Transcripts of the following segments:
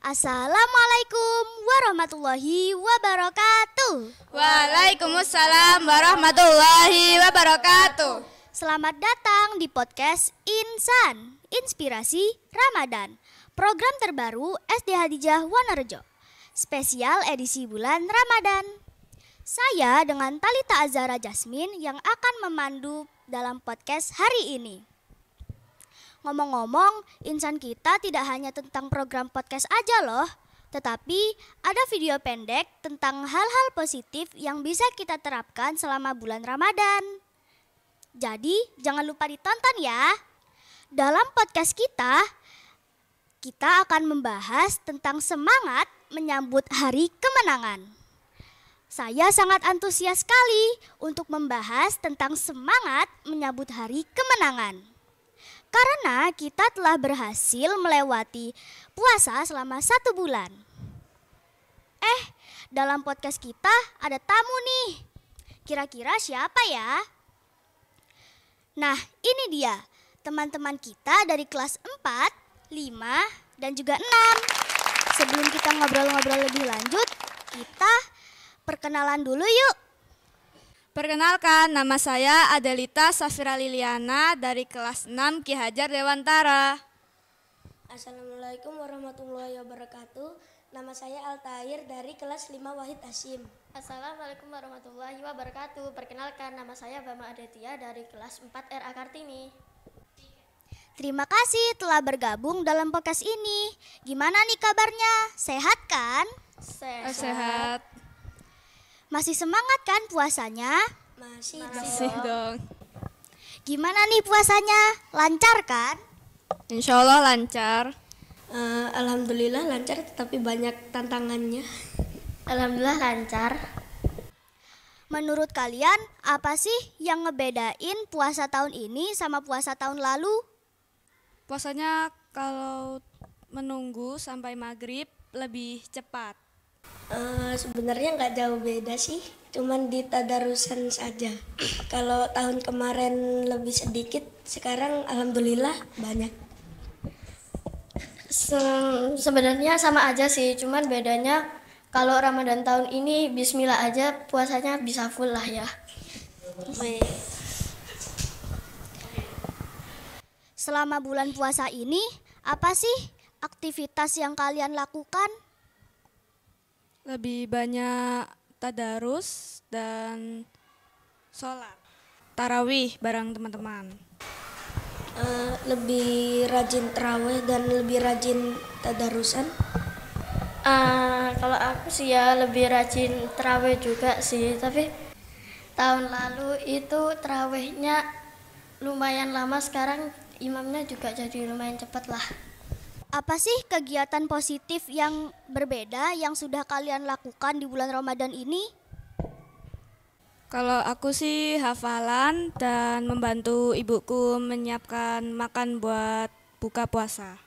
Assalamualaikum warahmatullahi wabarakatuh. Waalaikumsalam warahmatullahi wabarakatuh. Selamat datang di podcast Insan, Inspirasi Ramadan, program terbaru SD Hadijah Wonorejo, spesial edisi bulan Ramadan. Saya dengan Talita Azhara Jasmine yang akan memandu dalam podcast hari ini. Ngomong-ngomong, Insan kita tidak hanya tentang program podcast aja loh, tetapi ada video pendek tentang hal-hal positif yang bisa kita terapkan selama bulan Ramadan. Jadi, jangan lupa ditonton ya. Dalam podcast kita akan membahas tentang semangat menyambut hari kemenangan. Saya sangat antusias sekali untuk membahas tentang semangat menyambut hari kemenangan. Karena kita telah berhasil melewati puasa selama 1 bulan. Dalam podcast kita ada tamu nih. Kira-kira siapa ya? Nah, ini dia teman-teman kita dari kelas 4, 5, dan juga 6. Sebelum kita ngobrol-ngobrol lebih lanjut, kita perkenalan dulu yuk. Perkenalkan, nama saya Adelita Safira Liliana dari kelas 6 Ki Hajar Dewantara. Assalamualaikum warahmatullahi wabarakatuh. Nama saya Altair dari kelas 5 Wahid Hasyim. Assalamualaikum warahmatullahi wabarakatuh. Perkenalkan, nama saya Bama Adetia dari kelas 4 RA Kartini. Terima kasih telah bergabung dalam podcast ini. Gimana nih kabarnya? Sehat kan? Sehat. Masih semangat kan puasanya? Masih dong. Gimana nih puasanya? Lancar kan? Insya Allah lancar. Alhamdulillah lancar, tetapi banyak tantangannya. Alhamdulillah lancar. Menurut kalian, apa sih yang ngebedain puasa tahun ini sama puasa tahun lalu? Puasanya kalau menunggu sampai maghrib lebih cepat. Sebenarnya nggak jauh beda sih, cuman di tadarusan saja. Kalau tahun kemarin lebih sedikit, sekarang alhamdulillah banyak. Sebenarnya sama aja sih, cuman bedanya kalau Ramadan tahun ini bismillah aja puasanya bisa full lah ya. Selama bulan puasa ini, apa sih aktivitas yang kalian lakukan? Lebih banyak tadarus dan sholat tarawih bareng teman-teman. Lebih rajin terawih dan lebih rajin tadarusan. Kalau aku sih ya lebih rajin terawih juga sih, tapi tahun lalu itu terawihnya lumayan lama, sekarang imamnya juga jadi lumayan cepat lah. Apa sih kegiatan positif yang berbeda yang sudah kalian lakukan di bulan Ramadan ini? Kalau aku sih hafalan dan membantu ibuku menyiapkan makan buat buka puasa.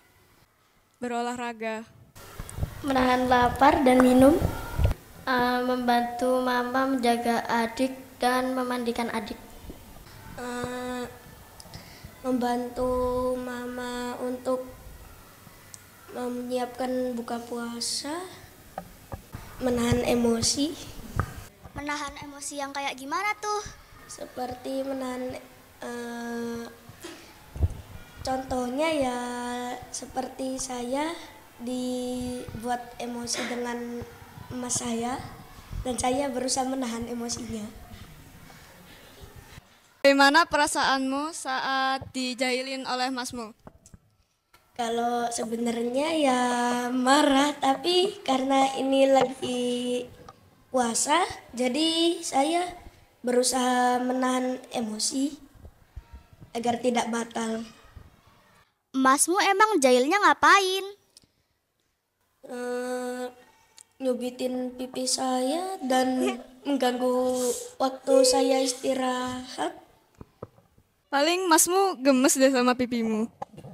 Berolahraga. Menahan lapar dan minum. Membantu mama menjaga adik dan memandikan adik. Membantu mama untuk menyiapkan buka puasa, menahan emosi. Menahan emosi yang kayak gimana tuh? Seperti menahan, contohnya ya seperti saya dibuat emosi dengan emas saya dan saya berusaha menahan emosinya. Bagaimana perasaanmu saat dijahilin oleh masmu? Kalau sebenarnya ya marah, tapi karena ini lagi puasa, jadi saya berusaha menahan emosi agar tidak batal. Masmu emang jahilnya ngapain? Nyubitin pipi saya dan mengganggu waktu saya istirahat. Paling masmu gemes deh sama pipimu.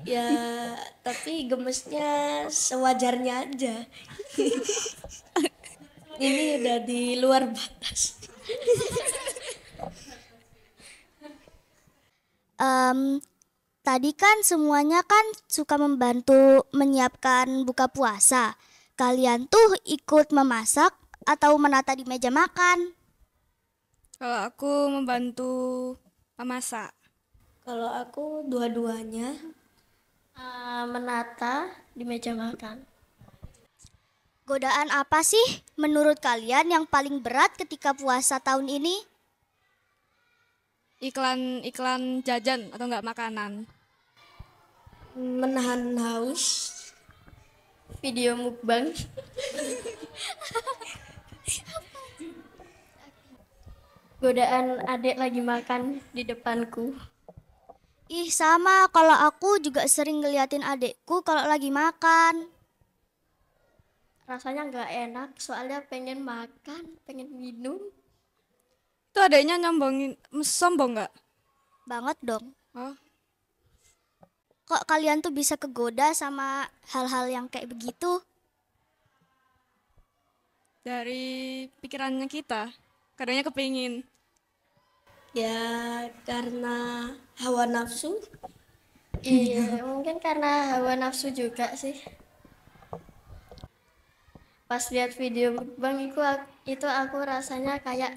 Ya, tapi gemesnya sewajarnya aja. Ini udah di luar batas. Tadi kan semuanya kan suka membantu menyiapkan buka puasa. Kalian tuh ikut memasak atau menata di meja makan? Kalau aku membantu memasak. Kalau aku dua-duanya. Menata di meja makan. Godaan apa sih menurut kalian yang paling berat ketika puasa tahun ini? Iklan jajan atau enggak makanan. Menahan haus. Video mukbang. Godaan adik lagi makan di depanku. Ih sama, kalau aku juga sering ngeliatin adekku kalau lagi makan. Rasanya nggak enak, soalnya pengen makan, pengen minum. Itu adanya sombong enggak? Banget dong. Oh, Kok kalian tuh bisa kegoda sama hal-hal yang kayak begitu? dari pikirannya kita. Kadangnya kepingin. Ya karena hawa nafsu. Iya, mungkin karena hawa nafsu juga sih. Pas lihat video mukbang itu aku rasanya kayak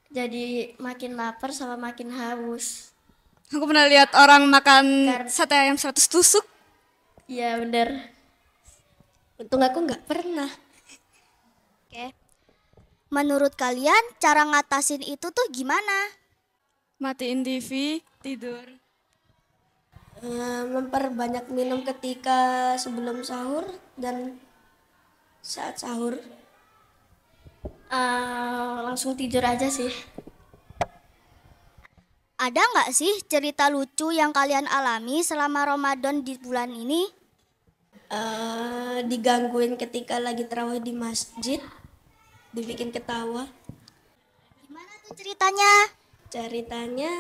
jadi makin lapar sama makin haus. Aku pernah lihat orang makan Kar- sate ayam 100 tusuk. Iya bener. Untung aku nggak pernah. Oke. Menurut kalian cara ngatasin itu tuh gimana? Matiin TV, tidur. Memperbanyak minum ketika sebelum sahur dan saat sahur. Langsung tidur aja sih. Ada nggak sih cerita lucu yang kalian alami selama Ramadan di bulan ini? Digangguin ketika lagi terawih di masjid, dibikin ketawa. Gimana tuh ceritanya? Ceritanya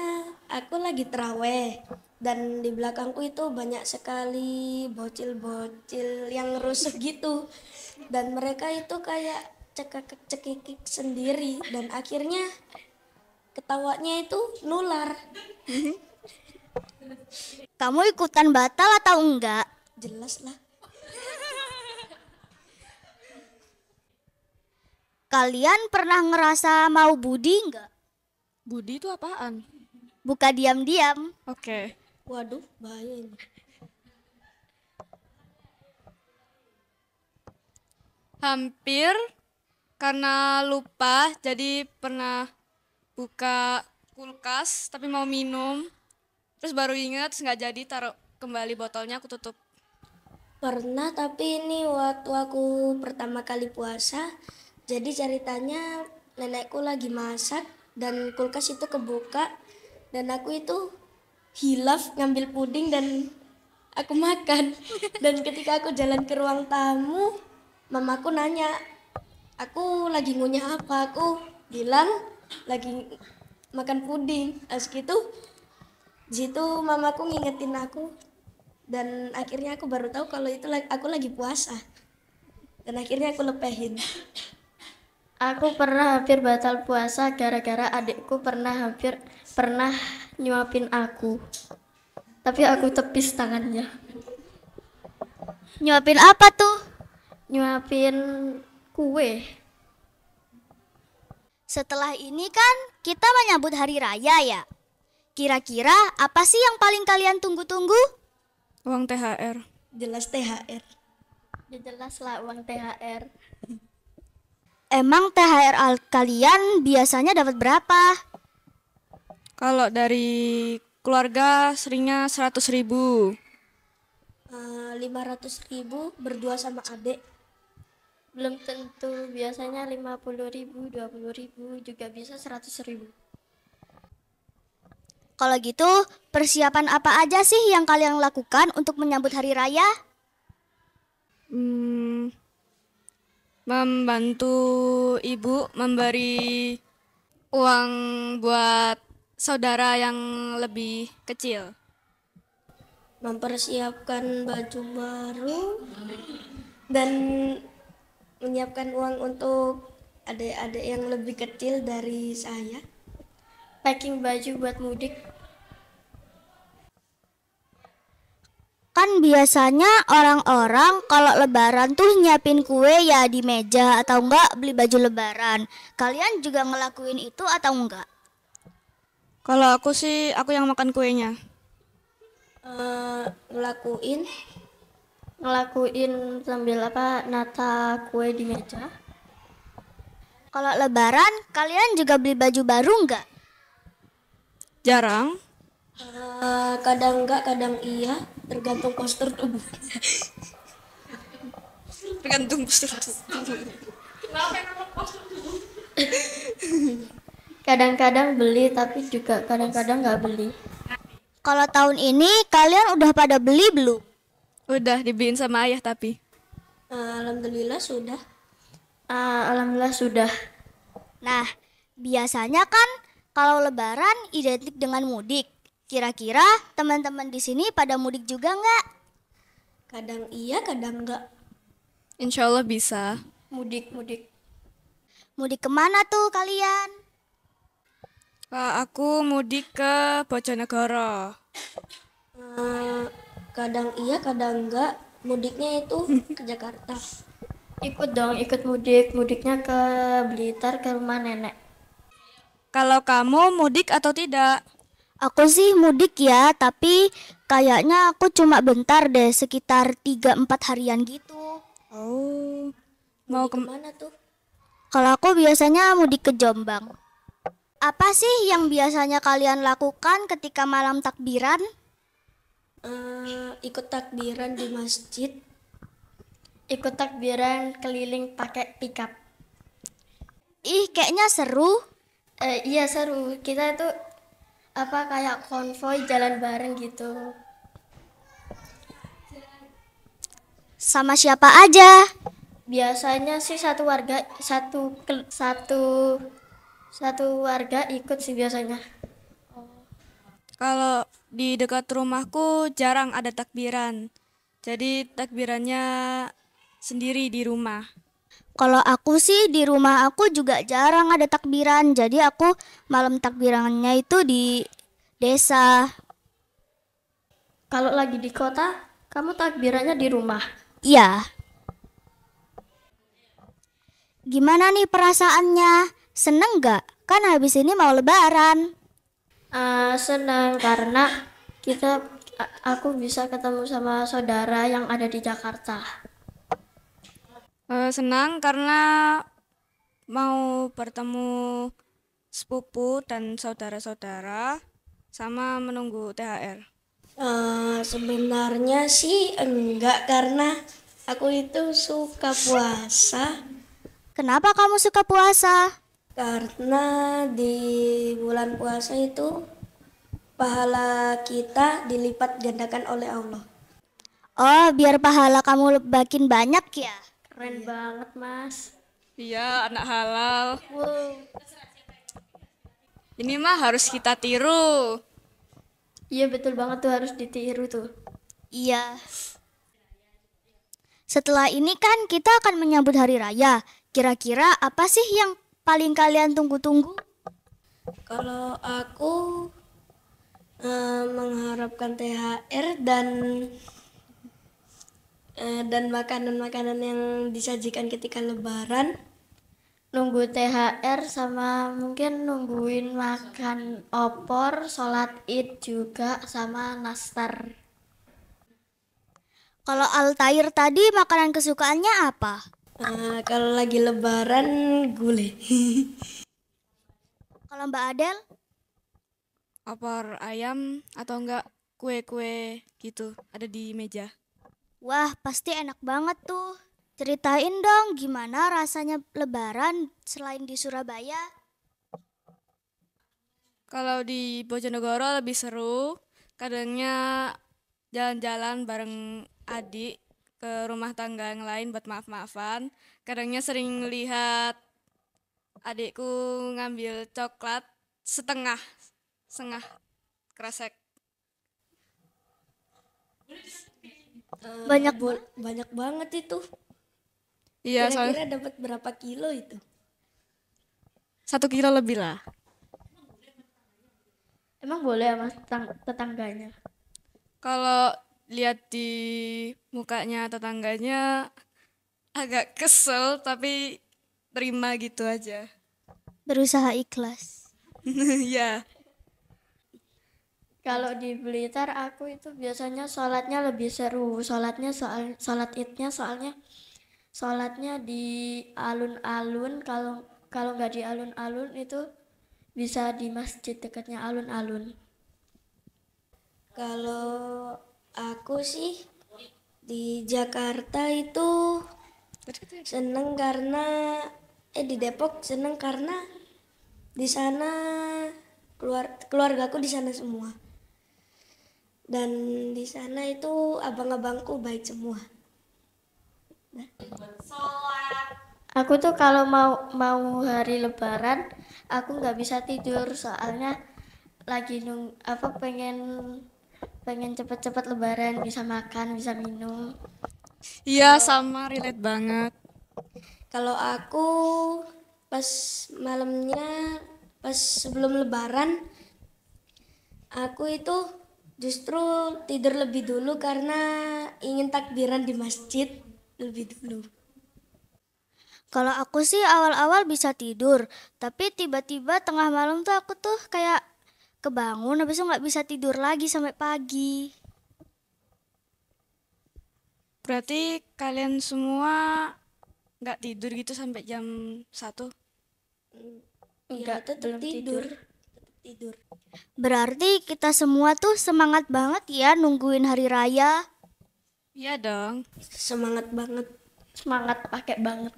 aku lagi terawih dan di belakangku itu banyak sekali bocil-bocil yang rusuh gitu, dan mereka itu kayak cekikik sendiri dan akhirnya ketawanya itu nular. Kamu ikutan batal atau enggak? Jelas lah. Kalian pernah ngerasa mau budi enggak? Budi itu apaan? Buka diam-diam. Oke. Waduh, bahaya ini. Hampir karena lupa jadi pernah buka kulkas tapi mau minum. Terus baru ingat terus nggak jadi, taruh kembali botolnya, aku tutup. Pernah, tapi ini waktu aku pertama kali puasa. Jadi ceritanya nenekku lagi masak dan kulkas itu kebuka dan aku itu hilaf ngambil puding dan aku makan. Dan ketika aku jalan ke ruang tamu, mamaku nanya, aku lagi ngunyah apa? Aku bilang lagi makan puding. Terus gitu, situ mamaku ngingetin aku dan akhirnya aku baru tahu kalau itu aku lagi puasa. Dan akhirnya aku lepehin. Aku pernah hampir batal puasa gara-gara adikku pernah nyuapin aku. Tapi aku tepis tangannya. Nyuapin apa tuh? Nyuapin kue. Setelah ini kan kita menyambut hari raya ya. Kira-kira apa sih yang paling kalian tunggu-tunggu? Uang THR. Jelas THR. Ya jelas lah uang THR. Emang THR kalian biasanya dapat berapa? Kalau dari keluarga seringnya 100.000. 500.000 berdua sama adik. Belum tentu, biasanya 50.000, 20.000, juga bisa 100.000. Kalau gitu, persiapan apa aja sih yang kalian lakukan untuk menyambut hari raya? Membantu ibu memberi uang buat saudara yang lebih kecil. Mempersiapkan baju baru dan menyiapkan uang untuk adik-adik yang lebih kecil dari saya. Packing baju buat mudik. Kan biasanya orang-orang kalau lebaran tuh nyiapin kue ya di meja atau enggak beli baju lebaran. Kalian juga ngelakuin itu atau enggak? Kalau aku sih, aku yang makan kuenya. Ngelakuin Ngelakuin sambil nata kue di meja. Kalau lebaran kalian juga beli baju baru enggak? Jarang. kadang enggak, kadang iya, tergantung postur tubuh. Tergantung Kadang-kadang beli tapi juga kadang-kadang nggak beli. Kalau tahun ini kalian udah pada beli belum? Udah dibeliin sama ayah tapi. Alhamdulillah sudah. Alhamdulillah sudah. Nah, biasanya kan kalau lebaran identik dengan mudik. Kira-kira teman-teman di sini pada mudik juga enggak? Kadang iya, kadang enggak. Insya Allah bisa. Mudik. Mudik kemana tuh kalian? Aku mudik ke Bojonegoro. Kadang iya, kadang enggak. Mudiknya itu ke Jakarta. Ikut dong, ikut mudik. Mudiknya ke Blitar, ke rumah nenek. Kalau kamu mudik atau tidak? Aku sih mudik ya, tapi kayaknya aku cuma bentar deh, sekitar 3-4 harian gitu. Oh, mau ke Kemana tuh? Kalau aku biasanya mudik ke Jombang. Apa sih yang biasanya kalian lakukan ketika malam takbiran? Ikut takbiran di masjid. Ikut takbiran keliling pakai pickup. Ih, kayaknya seru. Iya seru. Kita itu kayak konvoy jalan bareng gitu. Sama siapa aja? Biasanya sih satu warga ikut sih biasanya. Kalau di dekat rumahku jarang ada takbiran. Jadi takbirannya sendiri di rumah. Kalau aku sih di rumah aku juga jarang ada takbiran. Jadi aku malam takbirannya itu di desa. Kalau lagi di kota, kamu takbirannya di rumah. Iya. Gimana nih perasaannya? Seneng gak? Kan habis ini mau lebaran. Senang karena aku bisa ketemu sama saudara yang ada di Jakarta. Senang karena mau bertemu sepupu dan saudara-saudara sama menunggu THR. Sebenarnya sih enggak, karena aku itu suka puasa. Kenapa kamu suka puasa? Karena di bulan puasa itu pahala kita dilipat gandakan oleh Allah. Oh, biar pahala kamu makin banyak ya? Keren banget, Mas. Iya, anak halal. Wow. Ini mah harus kita tiru. Iya betul banget tuh, harus ditiru tuh. Iya. Setelah ini kan kita akan menyambut hari raya. Kira-kira apa sih yang paling kalian tunggu-tunggu? Kalau aku mengharapkan THR dan makanan-makanan yang disajikan ketika lebaran. Nunggu THR sama mungkin nungguin makan opor, sholat id juga sama nastar. Kalau Altair tadi makanan kesukaannya apa? Kalau lagi lebaran, gulai. Kalau Mbak Adel? Opor ayam atau enggak kue-kue gitu ada di meja. Wah, pasti enak banget tuh. Ceritain dong gimana rasanya lebaran selain di Surabaya. Kalau di Bojonegoro lebih seru. Kadangnya jalan-jalan bareng adik ke rumah tangga yang lain buat maaf-maafan. Kadangnya sering lihat adikku ngambil coklat setengah kresek. Banyak banget itu. Iya, Kira-kira dapat berapa kilo itu? 1 kilo lebih lah. Emang boleh sama tetangganya? Kalau lihat di mukanya tetangganya agak kesel, tapi terima gitu aja. Berusaha ikhlas. Ya. Kalau di Blitar aku itu biasanya sholatnya lebih seru. Sholat idnya soalnya sholatnya di alun-alun. Kalau nggak di alun-alun itu bisa di masjid dekatnya alun-alun. Kalau aku sih di Jakarta itu seneng karena di Depok seneng karena di sana keluargaku di sana semua. Dan di sana itu abang-abangku baik semua. Aku tuh kalau mau hari Lebaran, aku nggak bisa tidur soalnya lagi pengen cepet-cepet Lebaran, bisa makan, bisa minum. Iya, sama, relate banget. Kalau aku pas malamnya, pas sebelum Lebaran, aku itu justru tidur lebih dulu karena ingin takbiran di masjid lebih dulu. Kalau aku sih awal-awal bisa tidur, tapi tiba-tiba tengah malam tuh aku tuh kayak kebangun, habis itu nggak bisa tidur lagi sampai pagi. Berarti kalian semua nggak tidur gitu sampai jam 1? Enggak, tetap belum tidur. Tetap tidur. Berarti kita semua tuh semangat banget ya nungguin hari raya. Iya dong. Semangat banget. Semangat pakai banget.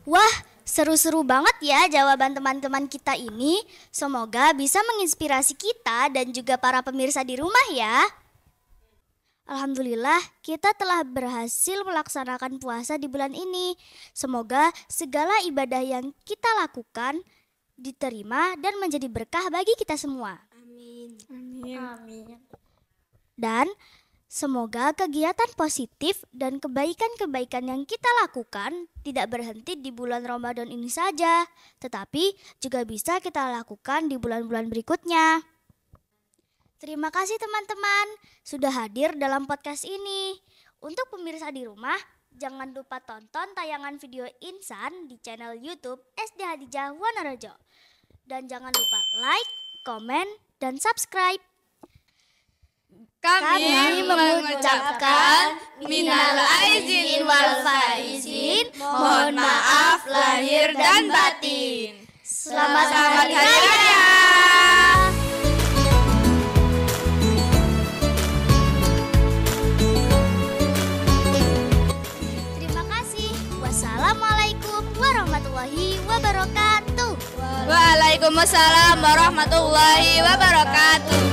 Wah, seru-seru banget ya jawaban teman-teman kita ini. Semoga bisa menginspirasi kita dan juga para pemirsa di rumah ya. Alhamdulillah, kita telah berhasil melaksanakan puasa di bulan ini. Semoga segala ibadah yang kita lakukan diterima dan menjadi berkah bagi kita semua. Amin. Amin. Dan semoga kegiatan positif dan kebaikan-kebaikan yang kita lakukan tidak berhenti di bulan Ramadan ini saja, tetapi juga bisa kita lakukan di bulan-bulan berikutnya. Terima kasih teman-teman sudah hadir dalam podcast ini. Untuk pemirsa di rumah, jangan lupa tonton tayangan video Insan di channel YouTube SD Hadijah Wonorejo. Dan jangan lupa like, komen, dan subscribe. Kami mengucapkan minal aizin wal faizin, mohon maaf lahir dan batin. Selamat Hari Raya. Terima kasih. Wassalamualaikum warahmatullahi wabarakatuh. Waalaikumsalam warahmatullahi wabarakatuh.